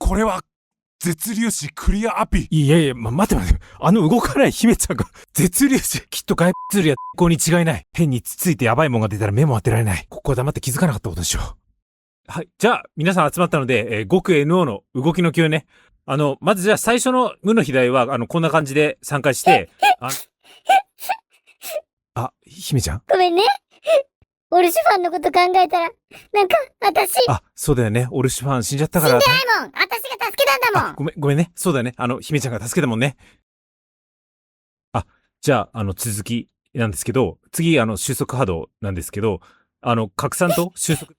これは絶粒子クリアアピ。いやいや、待て。動かない姫ちゃんが絶粒子。きっと外ツールやこに違いない。変につついてヤバいもんが出たら目も当てられない。ここは黙って気づかなかったことでしょう。はい。じゃあ、皆さん集まったので、極 NO の動きの級ね。まずじゃあ最初の無の肥大は、こんな感じで参加して、姫ちゃん？ごめんね。オルシュファンのこと考えたら、なんか、私。そうだよね。オルシュファン死んじゃったから。死んでないもん。私が助けたんだもん。ごめんね。そうだよね。姫ちゃんが助けたもんね。じゃあ、続きなんですけど、次、収束波動なんですけど、拡散と収束。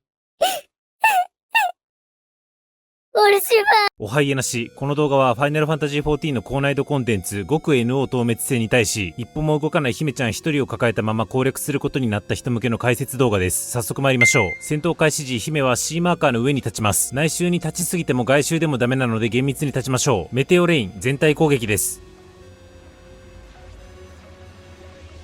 オルシュファン。おはいえなし。この動画はファイナルファンタジー14の高難易度コンテンツ、極 NO 透滅性に対し、一歩も動かない姫ちゃん一人を抱えたまま攻略することになった人向けの解説動画です。早速参りましょう。戦闘開始時、姫は C マーカーの上に立ちます。内周に立ちすぎても外周でもダメなので厳密に立ちましょう。メテオレイン、全体攻撃です。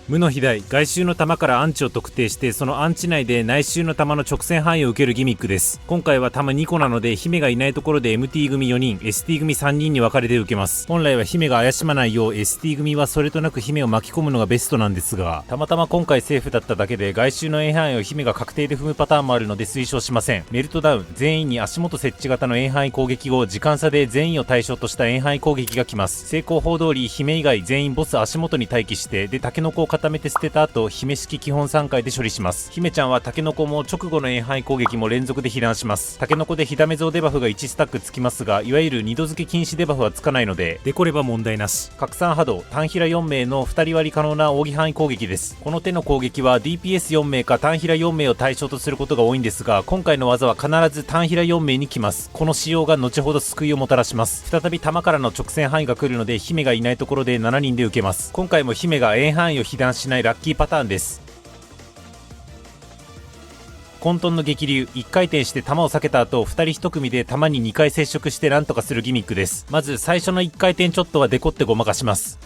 無の肥大、外周の弾からアンチを特定して、そのアンチ内で内周の弾の直線範囲を受けるギミックです。今回は弾2個なので、姫がいないところで MT 組4人、ST 組3人に分かれて受けます。本来は姫が怪しまないよう、ST 組はそれとなく姫を巻き込むのがベストなんですが、たまたま今回セーフだっただけで、外周の円範囲を姫が確定で踏むパターンもあるので推奨しません。メルトダウン、全員に足元設置型の円範囲攻撃後、時間差で全員を対象とした円範囲攻撃が来ます。成功法通り、姫以外全員ボス足元に待機して、で、タケノコを固めて捨てた後、姫式基本3回で処理します。姫ちゃんはタケノコも直後の円範囲攻撃も連続で被弾します。タケノコで火ダメ増デバフが1スタックつきますが、いわゆる2度付け禁止デバフはつかないので、デコれば問題なし。拡散波動、単ヒラ4名の2人割り可能な奥義範囲攻撃です。この手の攻撃は DPS4 名か単ヒラ4名を対象とすることが多いんですが、今回の技は必ず単ヒラ4名に来ます。この仕様が後ほど救いをもたらします。再び弾からの直線範囲が来るので、姫がいないところで7人で受けます。今回も姫が円範囲を被弾しないラッキーパターンです。混沌の激流、1回転して弾を避けた後、2人1組で弾に2回接触してなんとかするギミックです。まず最初の1回転ちょっとはデコってごまかします。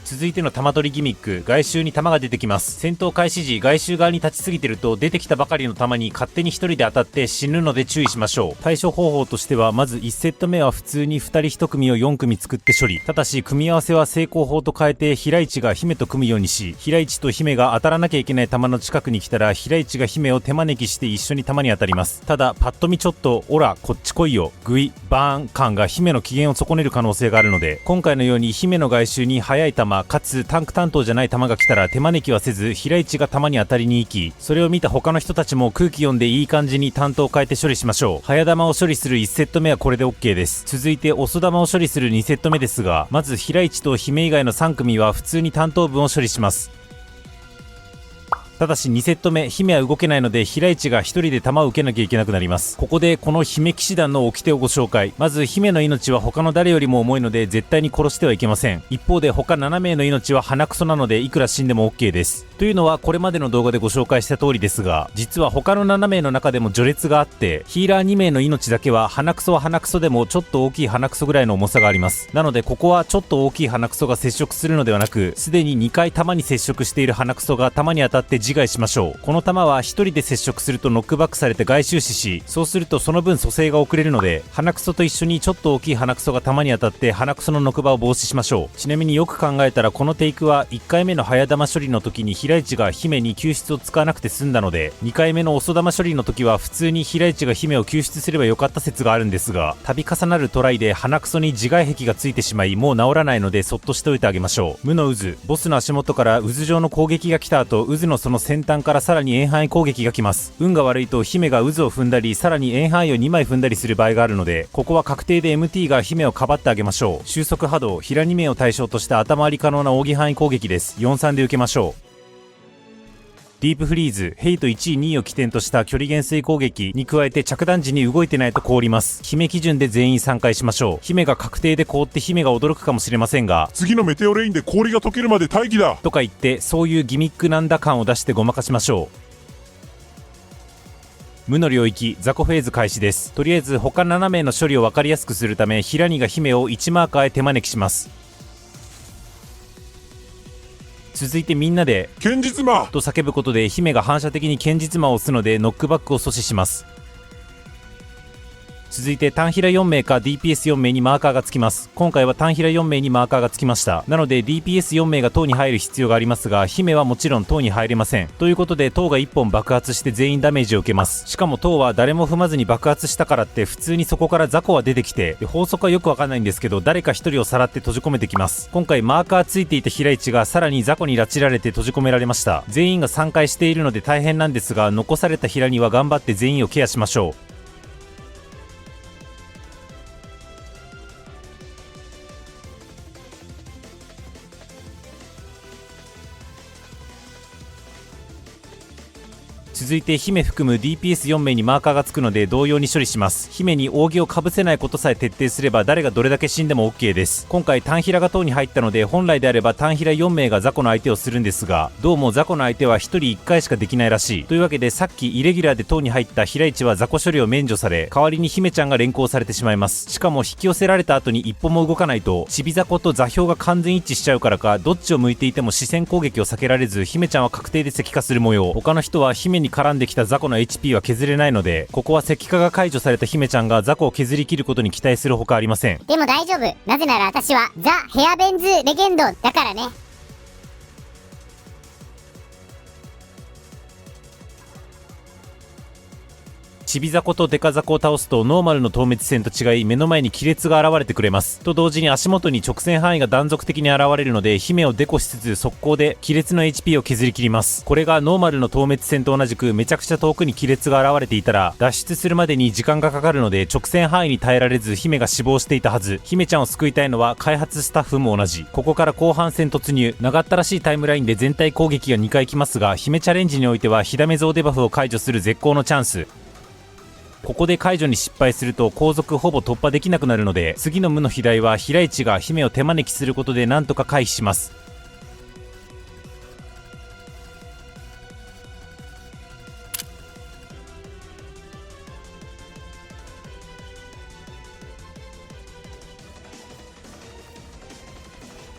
続いての弾取りギミック、外周に弾が出てきます。戦闘開始時、外周側に立ちすぎてると出てきたばかりの弾に勝手に1人で当たって死ぬので注意しましょう。対処方法としては、まず1セット目は普通に2人1組を4組作って処理。ただし組み合わせは成功法と変えて、平市が姫と組むようにし、平市と姫が当たらなきゃいけない弾の近くに来たら、平市が姫を手招きして一緒に弾に当たります。ただパッと見ちょっとオラこっち来いよグイバーン感が姫の機嫌を損ねる可能性があるので、今回のように姫の外周に速い弾かつタンク担当じゃない弾が来たら手招きはせず、平市が弾に当たりに行き、それを見た他の人たちも空気読んでいい感じに担当を変えて処理しましょう。早弾を処理する1セット目はこれで OK です。続いて遅弾を処理する2セット目ですが、まず平市と姫以外の3組は普通に担当分を処理します。ただし2セット目、姫は動けないので平市が1人で弾を受けなきゃいけなくなります。ここでこの姫騎士団の掟をご紹介。まず姫の命は他の誰よりも重いので絶対に殺してはいけません。一方で他7名の命は鼻くそなのでいくら死んでも OK です。というのはこれまでの動画でご紹介した通りですが、実は他の7名の中でも序列があって、ヒーラー2名の命だけは鼻くそは鼻くそでもちょっと大きい鼻くそぐらいの重さがあります。なのでここはちょっと大きい鼻くそが接触するのではなく、すでに2回弾に接触している鼻くそが弾に当たって自害しましょう。この弾は1人で接触するとノックバックされて外周死し、そうするとその分蘇生が遅れるので、鼻くそと一緒にちょっと大きい鼻くそが弾に当たって鼻くそのノックバを防止しましょう。ちなみによく考えたらこのテイクは1回目の早弾処理の時に平市が姫に救出を使わなくて済んだので、2回目の遅弾処理の時は普通に平市が姫を救出すればよかった説があるんですが、度重なるトライで鼻くそに自害壁がついてしまいもう治らないのでそっとしておいてあげましょう。無の渦、ボスの足元から渦状の攻撃が来た後、渦のその先端からさらに円範囲攻撃が来ます。運が悪いと姫が渦を踏んだり、さらに円範囲を2枚踏んだりする場合があるので、ここは確定で MT が姫をかばってあげましょう。収束波動、平2名を対象とした頭あり可能な奥義範囲攻撃です。4-3で受けましょう。ディープフリーズ、ヘイト1位2位を起点とした距離減衰攻撃に加えて着弾時に動いてないと凍ります。姫基準で全員3回しましょう。姫が確定で凍って姫が驚くかもしれませんが、次のメテオレインで氷が溶けるまで待機だとか言ってそういうギミックなんだ感を出してごまかしましょう。無の領域、雑魚フェーズ開始です。とりあえず他7名の処理を分かりやすくするため、平2が姫を1マーカーへ手招きします。続いてみんなで剣術魔と叫ぶことで姫が反射的に剣術魔を押すのでノックバックを阻止します。続いて単平4名か DPS4 名にマーカーがつきます。今回は単平4名にマーカーがつきました。なので DPS4 名が塔に入る必要がありますが、姫はもちろん塔に入れません。ということで塔が1本爆発して全員ダメージを受けます。しかも塔は誰も踏まずに爆発したからって普通にそこから雑魚は出てきて、で法則はよくわかんないんですけど、誰か1人をさらって閉じ込めてきます。今回マーカーついていた平市がさらに雑魚に拉致られて閉じ込められました。全員が3回しているので大変なんですが、残された平には頑張って全員をケアしましょう。続いて姫含む DPS4 名にマーカーがつくので同様に処理します。姫に扇をかぶせないことさえ徹底すれば誰がどれだけ死んでも OK です。今回単平が塔に入ったので本来であれば単平4名が雑魚の相手をするんですが、どうも雑魚の相手は1人1回しかできないらしい。というわけでさっきイレギュラーで塔に入った平市は雑魚処理を免除され、代わりに姫ちゃんが連行されてしまいます。しかも引き寄せられた後に一歩も動かないとちび雑魚と座標が完全一致しちゃうからか、どっちを向いていても視線攻撃を避けられず、姫ちゃんは確定で石化する模様。他の人は姫に絡んできた雑魚の HP は削れないので、ここは石化が解除された姫ちゃんが雑魚を削り切ることに期待するほかありません。でも大丈夫。なぜなら私はザ・ヘアベンズ・レジェンドだからね。ちび雑魚とデカ雑魚を倒すとノーマルの透滅線と違い目の前に亀裂が現れてくれます。と同時に足元に直線範囲が断続的に現れるので、姫をデコしつつ速攻で亀裂の HP を削り切ります。これがノーマルの透滅線と同じくめちゃくちゃ遠くに亀裂が現れていたら脱出するまでに時間がかかるので、直線範囲に耐えられず姫が死亡していたはず。姫ちゃんを救いたいのは開発スタッフも同じ。ここから後半戦突入。長ったらしいタイムラインで全体攻撃が2回来ますが、姫チャレンジにおいては火ダメ増デバフを解除する絶好のチャンス。ここで解除に失敗すると後続ほぼ突破できなくなるので、次の無の飛来は平市が姫を手招きすることでなんとか回避します。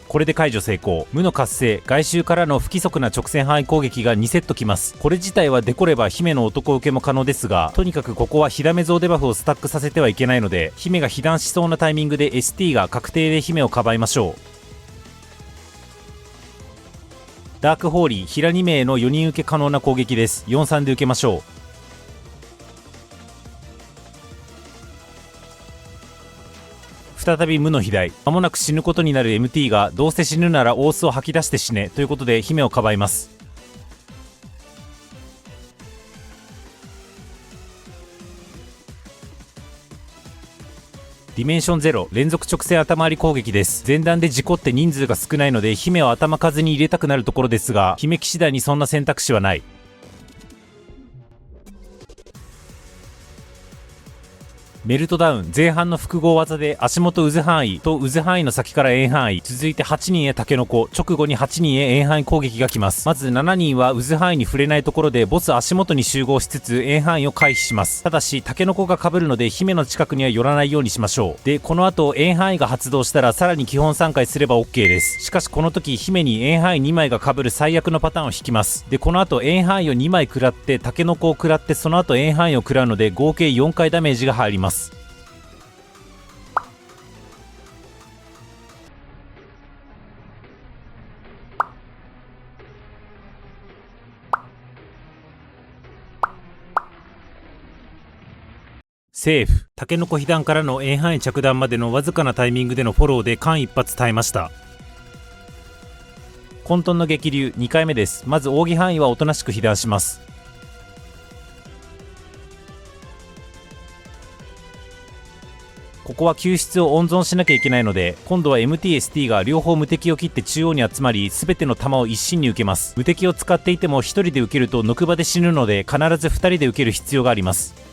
これで解除成功。無の活性、外周からの不規則な直線範囲攻撃が2セットきます。これ自体はデコれば姫の男受けも可能ですが、とにかくここは火ダメ増デバフをスタックさせてはいけないので、姫が被弾しそうなタイミングで ST が確定で姫をかばいましょう。ダークホーリー、平2名の4人受け可能な攻撃です。4-3で受けましょう。再び無の飛来。間もなく死ぬことになる MT が、どうせ死ぬならオースを吐き出して死ねということで姫をかばいます。ディメンション0、連続直線頭あり攻撃です。前段で事故って人数が少ないので姫を頭数に入れたくなるところですが、姫騎士団にそんな選択肢はない。メルトダウン、前半の複合技で足元渦範囲と渦範囲の先から円範囲、続いて8人へタケノコ、直後に8人へ円範囲攻撃が来ます。まず7人は渦範囲に触れないところでボス足元に集合しつつ円範囲を回避します。ただしタケノコが被るので姫の近くには寄らないようにしましょう。で、この後円範囲が発動したらさらに基本3回すれば OK です。しかしこの時姫に円範囲2枚が被る最悪のパターンを引きます。で、この後円範囲を2枚食らってタケノコを食らってその後円範囲を食らうので合計4回ダメージが入ります。セーフ。タケノコ被弾からの円範囲着弾までのわずかなタイミングでのフォローで間一髪耐えました。混沌の激流2回目です。まず扇範囲はおとなしく被弾します。ここは救出を温存しなきゃいけないので、今度は MTST が両方無敵を切って中央に集まり、全ての弾を一心に受けます。無敵を使っていても1人で受けるとノクバで死ぬので、必ず2人で受ける必要があります。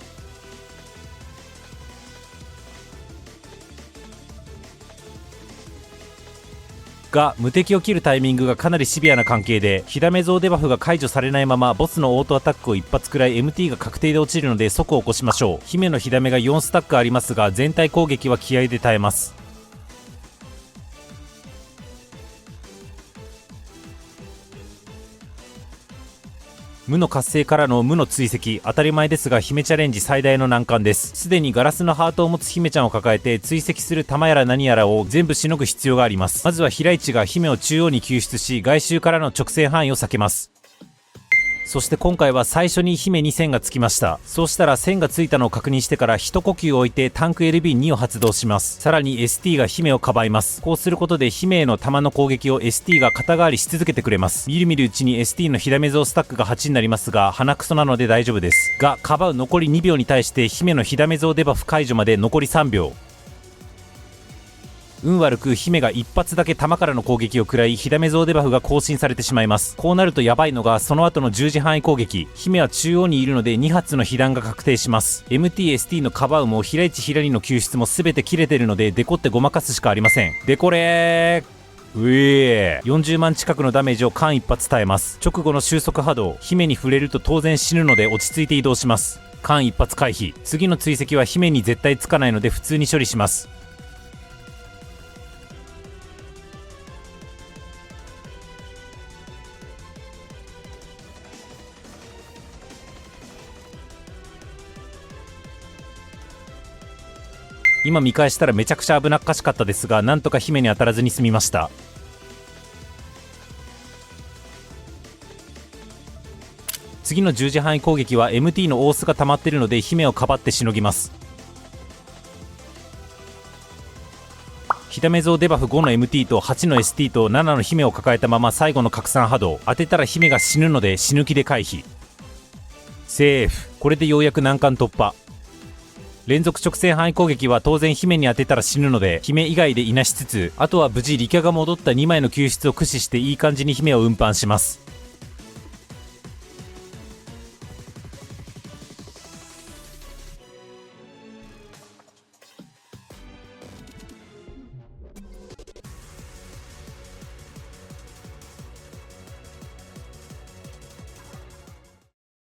が、無敵を切るタイミングがかなりシビアな関係で、火ダメ増デバフが解除されないままボスのオートアタックを一発くらい MT が確定で落ちるので即起こしましょう。姫の火ダメが4スタックありますが、全体攻撃は気合で耐えます。無の活性からの無の追跡、当たり前ですが姫チャレンジ最大の難関です。すでにガラスのハートを持つ姫ちゃんを抱えて追跡する玉やら何やらを全部しのぐ必要があります。まずは平市が姫を中央に救出し、外周からの直線範囲を避けます。そして今回は最初に姫に線がつきました。そうしたら線がついたのを確認してから一呼吸置いてタンク LB2 を発動します。さらに ST が姫をかばいます。こうすることで姫への弾の攻撃を ST が肩代わりし続けてくれます。みるみるうちに ST の火ダメゾウスタックが8になりますが、鼻くそなので大丈夫です。が、かばう残り2秒に対して姫の火ダメゾウデバフ解除まで残り3秒。運悪く姫が一発だけ弾からの攻撃を食らい、火ダメゾウデバフが更新されてしまいます。こうなるとヤバいのがその後の10時範囲攻撃。姫は中央にいるので2発の被弾が確定します。 MTST のカバウも平市平里の救出も全て切れてるのでデコってごまかすしかありません。デコレー40万近くのダメージを間一発耐えます。直後の収束波動、姫に触れると当然死ぬので落ち着いて移動します。間一発回避。次の追跡は姫に絶対つかないので普通に処理します。今見返したらめちゃくちゃ危なっかしかったですが、なんとか姫に当たらずに済みました。次の10時範囲攻撃は MT の大須が溜まっているので姫をかばってしのぎます。火ダメゾウデバフ5の MT と8の ST と7の姫を抱えたまま最後の拡散波動、当てたら姫が死ぬので死ぬ気で回避。セーフ。これでようやく難関突破。連続直線範囲攻撃は当然姫に当てたら死ぬので姫以外でいなしつつ、あとは無事リキャが戻った2枚の救出を駆使していい感じに姫を運搬します。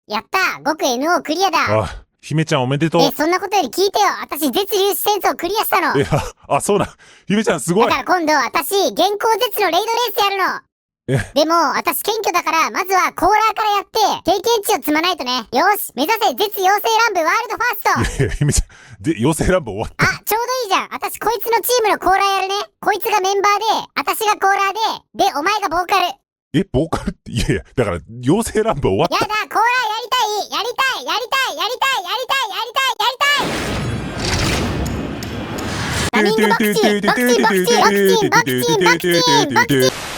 やったー、極 NO クリアだ。あ、姫ちゃんおめでとう。そんなことより聞いてよ。私、絶粒子戦争クリアしたの。そうだ。姫ちゃんすごい。だから今度、私、現行絶のレイドレースやるの。でも、私謙虚だから、まずはコーラーからやって、経験値を積まないとね。よし、目指せ絶妖精乱舞ワールドファースト。いや、姫ちゃん、で、妖精乱舞終わった。ちょうどいいじゃん。私、こいつのチームのコーラーやるね。こいつがメンバーで、私がコーラーで、お前がボーカル。ボーカルって、いや、だから、妖精乱舞終わった。やだ、コーラーやりたい、やりたい、やりたい、やりたい、やりたい、やりたい、やりたい。ラミングバクチン、バクチン、バクチン、バクチン、バクチン、バクチン、バクチン。